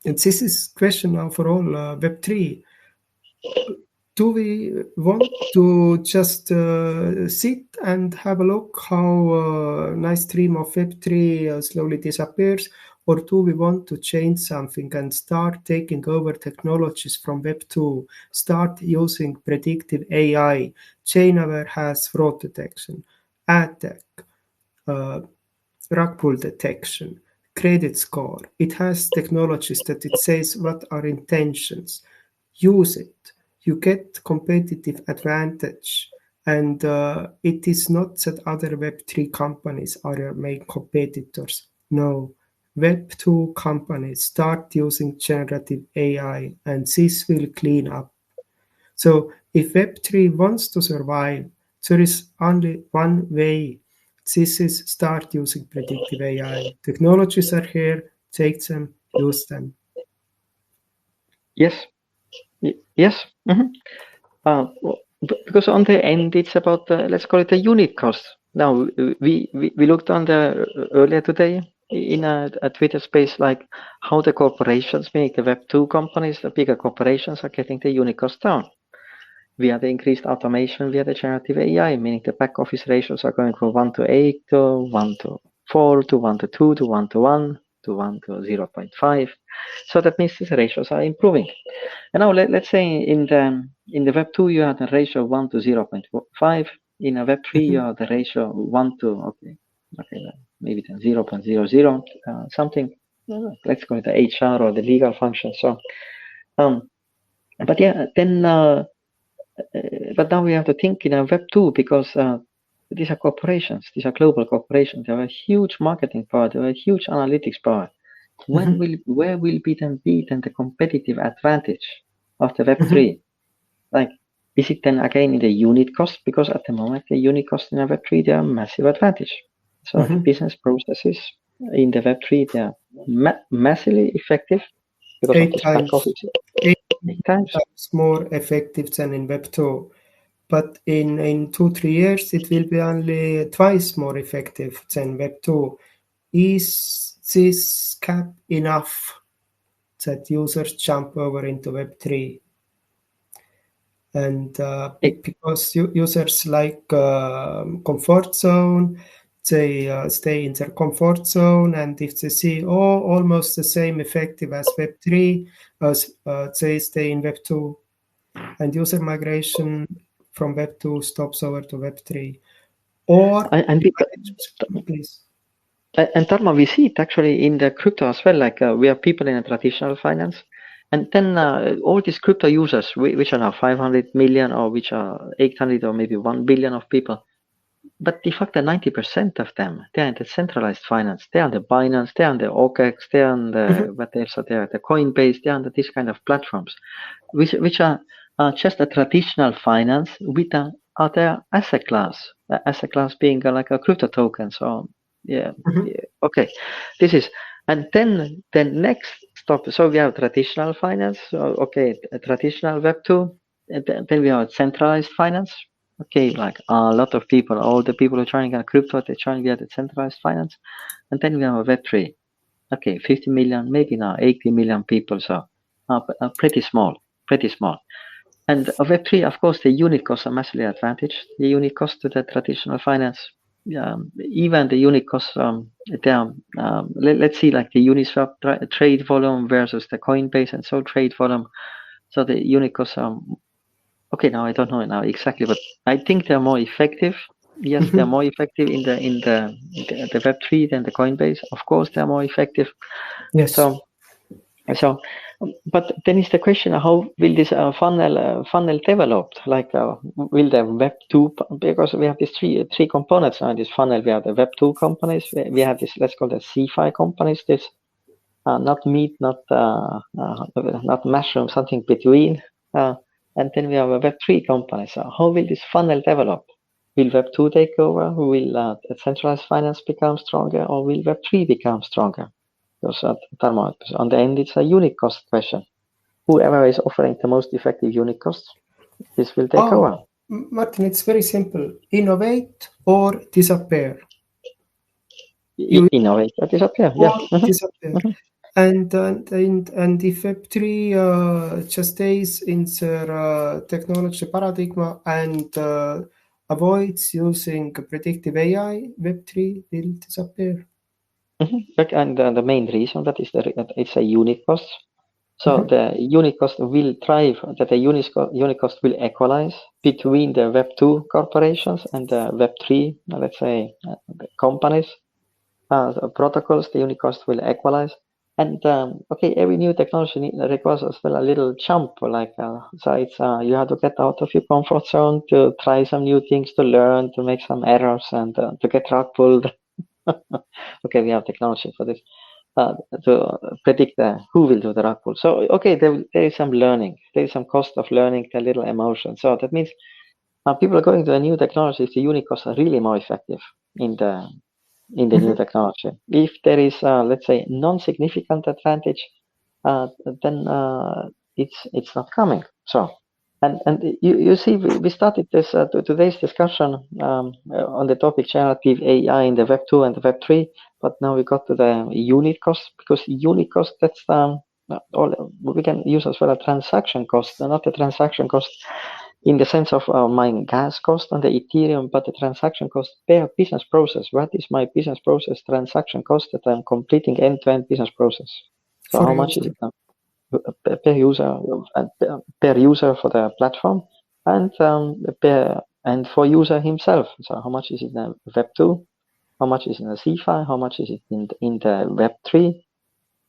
this is question now for all Web3. Do we want to just sit and have a look how nice dream of Web3 slowly disappears, or do we want to change something and start taking over technologies from Web2, start using predictive AI? ChainAware has fraud detection, ad tech, rug pull detection, credit score. It has technologies that it says what are intentions. Use it. you get competitive advantage. And it is not that other Web3 companies are your main competitors. No, Web2 companies start using generative AI, and this will clean up. So if Web3 wants to survive, there is only one way. This is start using predictive AI. Technologies are here, take them, use them. Yes. Yes. Because on the end, it's about let's call it the unit cost. Now we looked on the earlier today in a Twitter space, like how the corporations, meaning the Web2 companies, the bigger corporations, are getting the unit cost down via the increased automation, via the generative AI, meaning the back office ratios are going from 1 to 8 to 1 to 4 to 1 to 2 to 1 to 1 to 1 to 0.5. So that means these ratios are improving. And now let's say in the Web2 you have the ratio 1 to 0.5. In a Web3 you have the ratio 1 to maybe then 0.00 something. Let's call it the HR or the legal function. So, but yeah, then but now we have to think in a Web2 because these are corporations, these are global corporations. They have a huge marketing power, they have a huge analytics power. Where will be then the competitive advantage of the Web3? Like, is it then again in the unit cost? Because at the moment the unit cost in a Web3 they are massive advantage. So the business processes in the Web3 they are massively effective because of this back office. 8 times more effective than in Web2. But in 2-3 years, it will be only twice more effective than Web2. Is this cap enough that users jump over into Web3? And because users like comfort zone, they stay in their comfort zone, and if they see almost the same effective as Web3, they stay in Web2, and user migration from Web2 stops over to Web3. Or please. And Tarmo, we see it actually in the crypto as well. Like we have people in a traditional finance, and then all these crypto users, which are now 500 million, or which are 800 or maybe 1 billion of people. But de facto, 90% of them, they're in the centralized finance. They're on the Binance, they're on the OKEx, they're on the what else are there? The Coinbase, they're on this kind of platforms, which are just a traditional finance with other asset class. The asset class being like a crypto token. So yeah, okay, this is, and then the next stop. So we have traditional finance. So, okay, traditional Web2. And then we have centralized finance. Okay, like a lot of people, all the people who are trying to get crypto, they're trying to get centralized finance. And then we have a Web3. Okay, 50 million, maybe now 80 million people. So pretty small. And a Web3, of course, the unit costs are massively advantaged. The unit cost to the traditional finance, even the unit costs, let's see, like the Uniswap trade volume versus the Coinbase and so trade volume. So the unit costs okay, now I don't know now exactly, but I think they're more effective. Yes, they're more effective in the Web3 than the Coinbase. Of course, they're more effective. Yes. So, but then is the question: how will this funnel develop? Like, will the Web2, because we have these three components now in this funnel. We have the Web2 companies. We have this, let's call it CeFi companies. This not meat, not mushroom, something between. And then we have a Web3 company. So how will this funnel develop? Will Web2 take over? Will centralized finance become stronger, or will Web3 become stronger? Because on the end, it's a unit cost question. Whoever is offering the most effective unit cost, this will take over. Martin, it's very simple. Innovate or disappear. Innovate or disappear, yeah. Disappear. And if Web3 just stays in their technology paradigm and avoids using predictive AI, Web3 will disappear. And the main reason that is it's a unit cost. So the unit cost will thrive, that the unit cost will equalize between the Web2 corporations and the Web3, let's say, the companies, protocols. The unit cost will equalize. And okay, every new technology requires as well a little jump, like so it's you have to get out of your comfort zone to try some new things, to learn, to make some errors, and to get rug pulled. Okay, we have technology for this to predict who will do the rug pull. So okay, there is some learning, there is some cost of learning, a little emotion. So that means people are going to a new technology if the unit costs are really more effective in the new technology. If there is, let's say, non-significant advantage, then it's not coming. So, and you see, we started this today's discussion on the topic generative AI in the Web 2 and the Web 3, but now we got to the unit cost, because unit cost, that's all we can use as well a transaction cost, not the transaction cost in the sense of my gas cost on the Ethereum, but the transaction cost per business process. What is my business process transaction cost that I'm completing end-to-end business process? So For how much is user. it now per user, per user for the platform, and and for user himself? So how much is it in the Web 2? How much is in the CeFi? How much is it in the Web 3?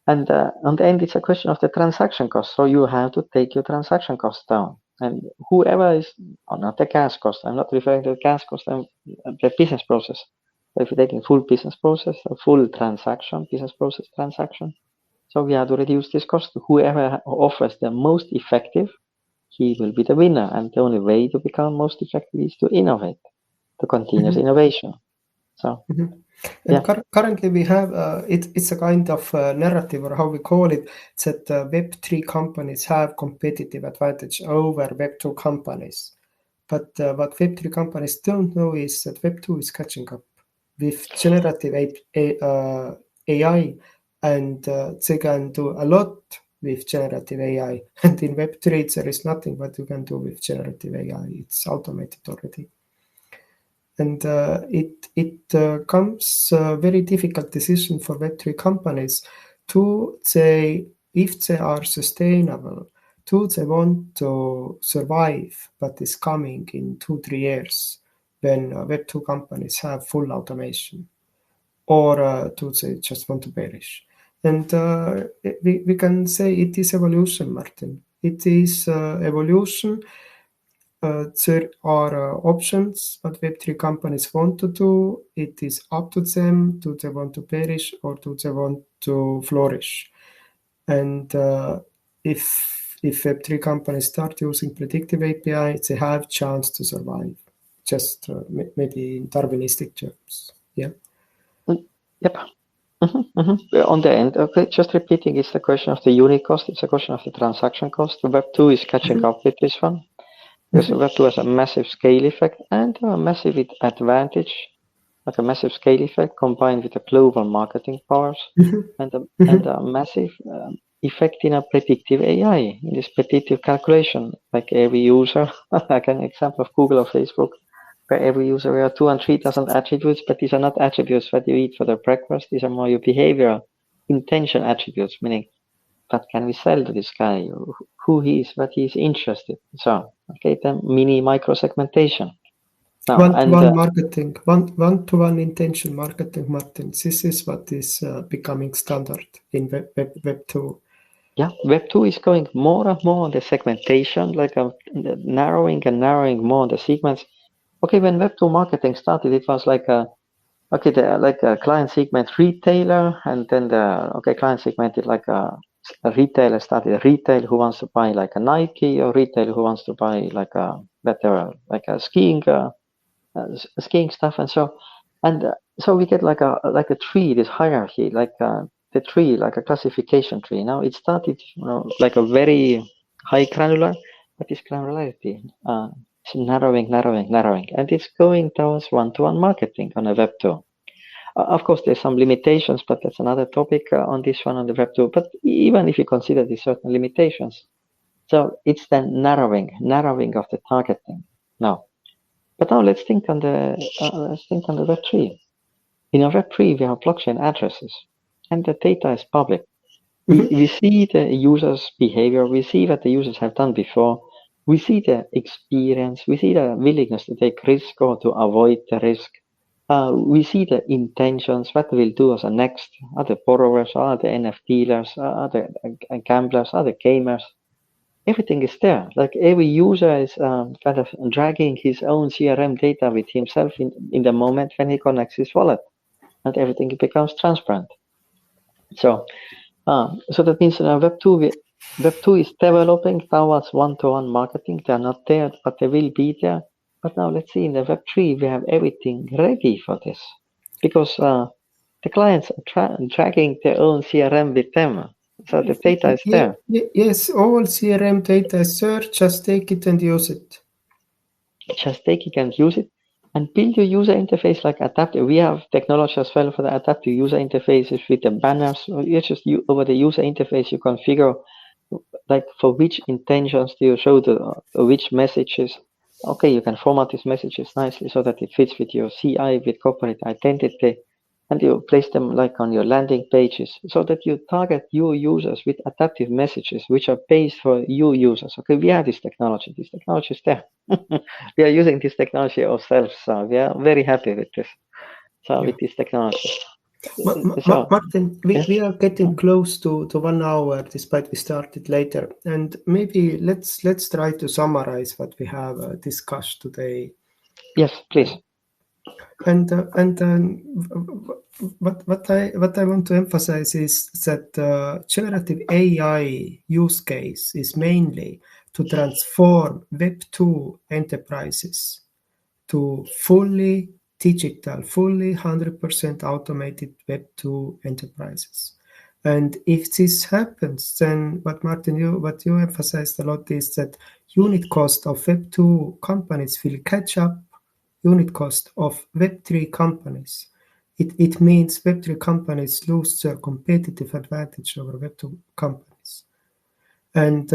And on the end, it's a question of the transaction cost. So you have to take your transaction cost down. And whoever is, or not the gas cost, I'm not referring to the gas cost, I'm the business process. So if you're taking full business process, a full transaction, business process transaction, so we have to reduce this cost. Whoever offers the most effective, he will be the winner. And the only way to become most effective is to innovate, to continuous innovation. So, And yeah. currently we have it's a kind of narrative, or how we call it, that Web3 companies have competitive advantage over Web2 companies. But what Web3 companies don't know is that Web2 is catching up with generative AI, and they can do a lot with generative AI. And in Web3 there is nothing what you can do with generative AI. It's automated already. And it comes a very difficult decision for Web3 companies to say if they are sustainable, do they want to survive what is coming in 2-3 years when Web2 companies have full automation, or do they just want to perish? And we can say it is evolution, Martin. It is evolution. There are options what Web3 companies want to do. It is up to them. Do they want to perish, or do they want to flourish? And if Web3 companies start using predictive API, they have chance to survive, just maybe in Darwinistic terms. Yeah. Yep. On the end, okay, just repeating, it's the question of the unit cost, it's a question of the transaction cost. Web2 is catching up with this one, because Web2 has a massive scale effect and a massive advantage, like a massive scale effect combined with the global marketing powers and a massive effect in a predictive AI, in this predictive calculation, like every user, like an example of Google or Facebook, where every user there are 2,000 and 3,000 attributes, but these are not attributes that you eat for the breakfast. These are more your behavioral intention attributes, meaning what can we sell to this guy, who he is, what he is interested. So, okay, then mini micro segmentation. Now, One-to-one marketing, one-to-one intention marketing, Martin. This is what is becoming standard in Web 2. Yeah, Web 2 is going more and more on the segmentation, like narrowing and narrowing more on the segments. Okay, when Web 2 marketing started, it was like a client segment retailer, and then client segmented like a retailer started retail who wants to buy like a Nike, or retail who wants to buy like a whatever, like a skiing stuff, and so we get like a tree, this hierarchy, like the tree, like a classification tree. Now it started, like a very high granular, but this granularity it's narrowing, and it's going towards one-to-one marketing on a Web 2. Of course, there's some limitations, but that's another topic on this one on the Web 2. But even if you consider these certain limitations, so it's the narrowing of the targeting now. But now let's think on the Web3. In a Web3, we have blockchain addresses, and the data is public. We see the users' behavior. We see what the users have done before. We see the experience. We see the willingness to take risk or to avoid the risk. we see the intentions, what they will do as a next. Are the borrowers, are the NFT dealers, are the gamblers, are the gamers? Everything is there. Like every user is kind of dragging his own CRM data with himself in the moment when he connects his wallet, and everything becomes transparent. So that means Web2 is developing towards one-to-one marketing. They are not there, but they will be there. But now let's see, in the Web3, we have everything ready for this, because the clients are tracking their own CRM with them. So the data is there. Yes, all CRM data is there. Just take it and use it. Just take it and use it, and build your user interface like adaptive. We have technology as well for the adaptive user interfaces with the banners. You just over the user interface, you configure like for which intentions do you show which messages. Okay, you can format these messages nicely so that it fits with your CI, with corporate identity, and you place them like on your landing pages so that you target your users with adaptive messages which are based for your users. Okay, we have this technology. This technology is there. We are using this technology ourselves, so we are very happy with this. So with this technology. Martin, we are getting close to 1 hour, despite we started later, and maybe let's try to summarize what we have discussed today. Yes, please. And what I want to emphasize is that generative AI use case is mainly to transform Web2 enterprises to fully digital, fully 100% automated Web2 enterprises. And if this happens, then what Martin, what you emphasized a lot is that unit cost of Web2 companies will catch up unit cost of Web3 companies. It means Web3 companies lose their competitive advantage over Web2 companies. And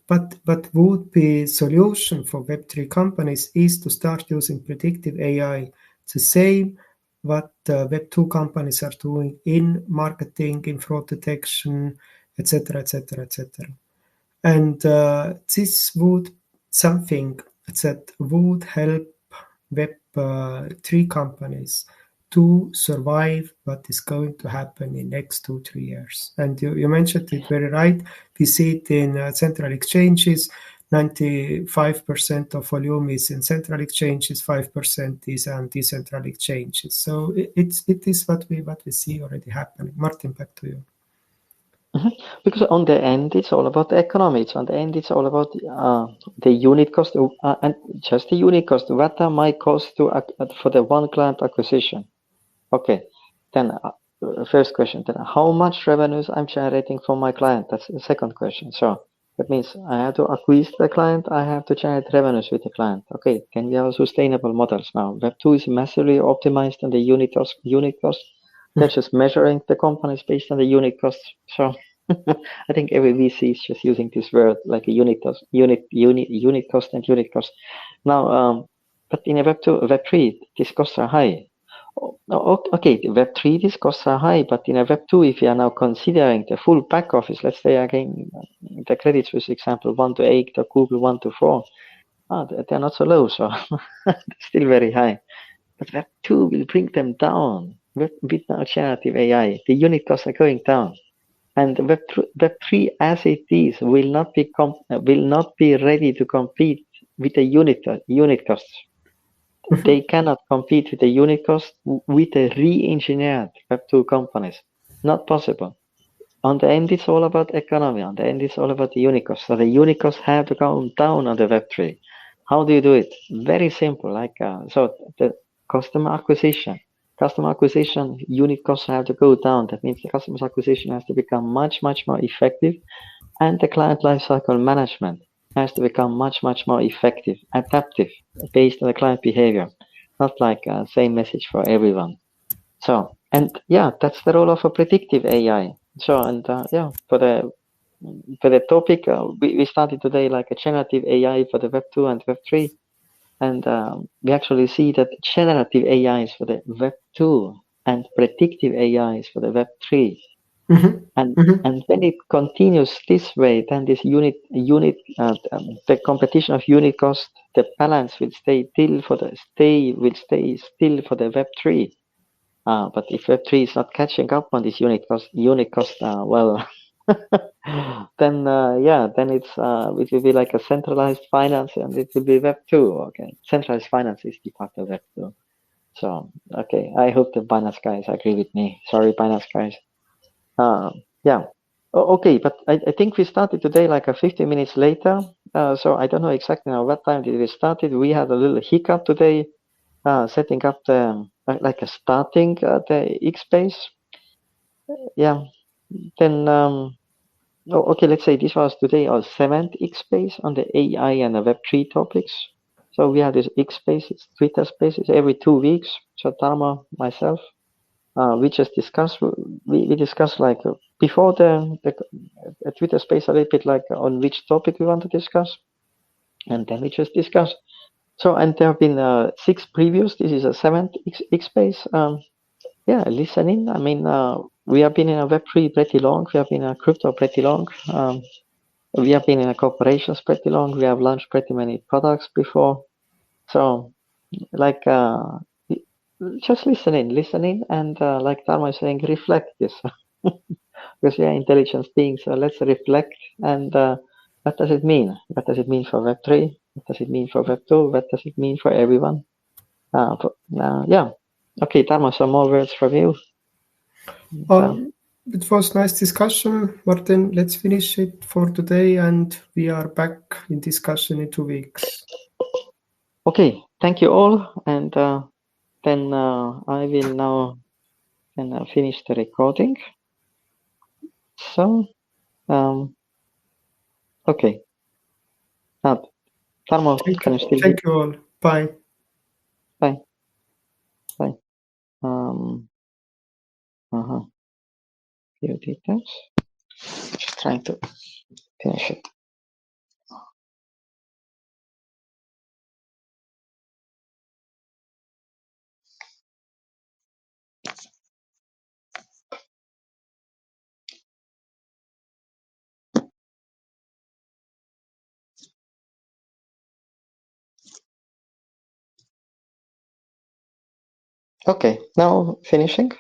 but would be solution for Web3 companies is to start using predictive AI, the same what Web2 companies are doing in marketing, in fraud detection, etc., etc., etc. And this would something that would help Web3 companies to survive what is going to happen in next 2-3 years. And you mentioned it very right. We see it in central exchanges. 95% of volume is in central exchanges, 5% is on decentral exchanges. So it is what we see already happening. Martin, back to you. Because on the end, it's all about the economics. On the end, it's all about the unit cost and just the unit cost. What are my costs for the one client acquisition? Okay, then first question. Then how much revenues I'm generating from my client? That's the second question. So that means I have to acquire the client. I have to generate revenues with the client. Okay, then we have sustainable models now. Web2 is massively optimized on the unit cost. They're just measuring the companies based on the unit costs. So I think every VC is just using this word like a unit cost and unit cost. Now, but in a Web3, these costs are high. Okay, Web3, these costs are high, but in a Web2, if you are now considering the full back office, let's say again, the Credit Suisse example, 1 to 8, or Google 1 to 4, they're not so low, so they're still very high. But Web2 will bring them down with now generative AI. The unit costs are going down. And Web3 as it is will not be ready to compete with the unit costs. They cannot compete with the unit cost with the re-engineered Web2 companies. Not possible. On the end, it's all about economy. On the end, it's all about the unit cost. So the unit costs have to come down on the Web3. How do you do it? Very simple. So the customer acquisition unit costs have to go down. That means the customer acquisition has to become much more effective, and the client lifecycle management has to become much more effective, adaptive, based on the client behavior, not like same message for everyone. So, and yeah, that's the role of a predictive AI. So, and for the topic, we started today like a generative AI for the Web2 and Web3. And we actually see that generative AI is for the Web2 and predictive AI is for the Web3. And when it continues this way, then this the competition of unit cost, the balance will stay still for the Web3. But if Web3 is not catching up on this unit cost, well, then then it will be like a centralized finance, and it will be Web2. Okay, centralized finance is de facto Web2. So okay, I hope the Binance guys agree with me. Sorry, Binance guys. Yeah. Okay, but I think we started today like 15 minutes later. So I don't know exactly now what time did we started. We had a little hiccup today, setting up the like a starting the X space. Yeah. Then okay, let's say this was today our 7th X space on the AI and the Web3 topics. So we have this X spaces, Twitter spaces every 2 weeks. So Tarmo, myself, we just discussed. We discussed like before the Twitter space a little bit like on which topic we want to discuss, and then we just discuss. So and there have been 6 previews. This is a 7th X space. Yeah, listening. I mean, we have been in a Web3 pretty long. We have been in a crypto pretty long. We have been in a corporations pretty long. We have launched pretty many products before. So like just listening, and like Tarmo is saying, reflect this. Because we are intelligent beings, so let's reflect. And what does it mean? What does it mean for Web3? What does it mean for Web2? What does it mean for everyone? Yeah. Okay, Tarmo, some more words from you. It was nice discussion, Martin. Let's finish it for today, and we are back in discussion in 2 weeks. Okay, thank you all, and then I will now finish the recording. So, okay. Tarmo, can you still hear? Thank you all. Bye. Bye. Bye. Few details. Just trying to finish it. Okay, now finishing.